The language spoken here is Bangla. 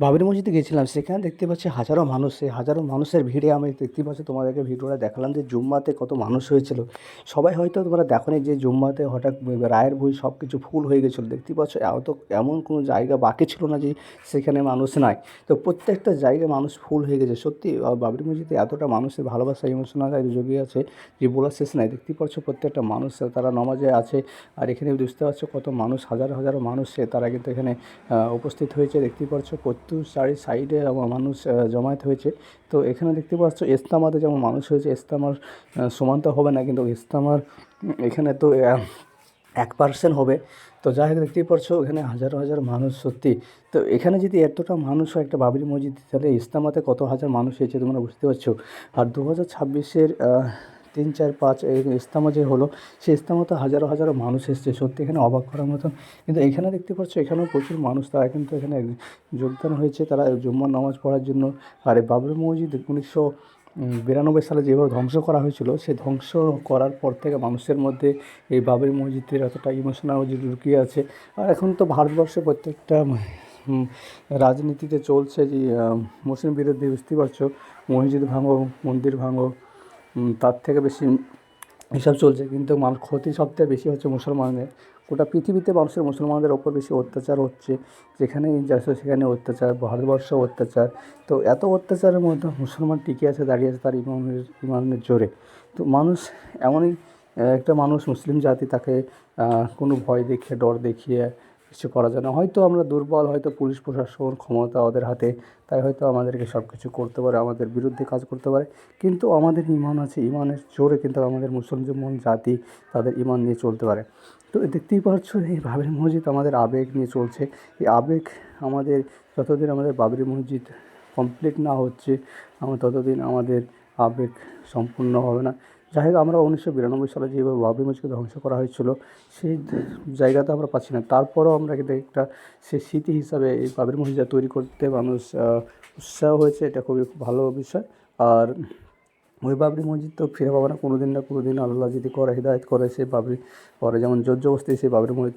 বাবরি মসজিদে গেছিলাম, সেখানে দেখতে পাচ্ছি হাজারো মানুষ। সেই হাজারো মানুষের ভিড়ে আমি দেখতে পাচ্ছি, তোমাদেরকে ভিডিওটা দেখালাম যে জুম্মাতে কত মানুষ হয়েছিল। সবাই হয়তো তোমরা দেখোনি যে জুম্মাতে হঠাৎ রায়ের ভূঁই সব কিছু ফুল হয়ে গেছিলো। দেখতে পাচ্ছ এমন কোনো জায়গা বাকি ছিল না যে সেখানে মানুষ নাই। তো প্রত্যেকটা জায়গায় মানুষ ফুল হয়ে গেছে। সত্যি বাবরি মসজিদে এতটা মানুষের ভালোবাসা, ইমোশনাল জড়িয়ে আছে যে বলার শেষ নাই। দেখতেই পাচ্ছ প্রত্যেকটা মানুষ তারা নমাজে আছে। আর এখানে বুঝতে পারছো কত মানুষ, হাজার হাজারো মানুষ তারা কিন্তু এখানে উপস্থিত হয়েছে। দেখতেই পাচ্ছ প্রত্যেক সাইডে মানুষ জমায়েত হয়েছে। তো এখানে দেখতে পাচ্ছ ইজতেমাতে যেমন মানুষ হয়েছে, ইজতেমার সমান তো হবে না, কিন্তু ইজতেমার এখানে তো 1% হবে। তো যাই হোক দেখতেই পাচ্ছ এখানে হাজার হাজার মানুষ সত্যি। তো এখানে যদি এতটা মানুষ হয় একটা বাবরি মসজিদ, তাহলে ইজতেমাতে কত হাজার মানুষ হয়েছে তোমরা বুঝতে পারছো। আর 2026-এর 3, 4, 5 এই ইজতেমা যে হলো, সেই ইজতেমাতে হাজারো হাজারো মানুষ এসছে। সত্যি এখানে অবাক করার মতন। কিন্তু এখানে দেখতে পাচ্ছ এখানেও প্রচুর মানুষ, তারা কিন্তু এখানে যোগদান হয়েছে তারা জুম্মার নামাজ পড়ার জন্য। আর এই বাবরি মসজিদ 1992 সালে যেভাবে ধ্বংস করা হয়েছিল, সেই ধ্বংস করার পর থেকে মানুষের মধ্যে এই বাবরি মসজিদের এতটা ইমোশনাল ঢুকিয়ে আছে। আর এখন তো ভারতবর্ষে প্রত্যেকটা রাজনীতিতে চলছে যে মুসলিম বিরোধী, বুঝতে পারছো, মসজিদ ভাঙো, মন্দির ভাঙো, তার থেকে বেশি এসব চলছে। কিন্তু ক্ষতি সবথেকে বেশি হচ্ছে মুসলমানদের। গোটা পৃথিবীতে মানুষের মুসলমানদের ওপর বেশি অত্যাচার হচ্ছে। যেখানেই যাচ্ছে সেখানে অত্যাচার, ভারতবর্ষেও অত্যাচার। তো এত অত্যাচারের মধ্যে মুসলমান টিকে আছে, দাঁড়িয়ে আছে তার ইমানের জোরে। তো মানুষ এমনই একটা মানুষ, মুসলিম জাতি, তাকে কোনো ভয় দেখিয়ে, ডর দেখিয়ে কিছু করা যায় না। হয়তো আমরা দুর্বল, হয়তো পুলিশ প্রশাসন ক্ষমতা ওদের হাতে, তাই হয়তো আমাদেরকে সব কিছু করতে পারে, আমাদের বিরুদ্ধে কাজ করতে পারে। কিন্তু আমাদের ইমান আছে, ইমানের জোরে কিন্তু আমাদের মুসলমান জাতি তাদের ইমান নিয়ে চলতে পারে। তো দেখতেই পাচ্ছ এই বাবরি মসজিদ আমাদের আবেগ নিয়ে চলছে। এই আবেগ আমাদের, যতদিন আমাদের বাবরি মসজিদ কমপ্লিট না হচ্ছে, ততদিন আমাদের আবেগ সম্পূর্ণ হবে না। যাই হোক, আমরা 1992 সালে যেভাবে বাবরি মসজিদকে ধ্বংস করা হয়েছিল, সেই জায়গাতে আমরা পাচ্ছি না। তারপরেও আমরা কিন্তু একটা সে স্মৃতি হিসাবে এই বাবরি মসজিদ তৈরি করতে মানুষ উৎসাহ হয়েছে। এটা খুবই ভালো বিষয়। আর ওই বাবরি মসজিদ তো ফিরে পাবো না কোনো দিন, না কোনো দিন আল্লাহ যদি করে, হিদায়ত করে, সেই বাবরি পরে যেমন জোর জবরদস্তি সেই বাবরি মসজিদ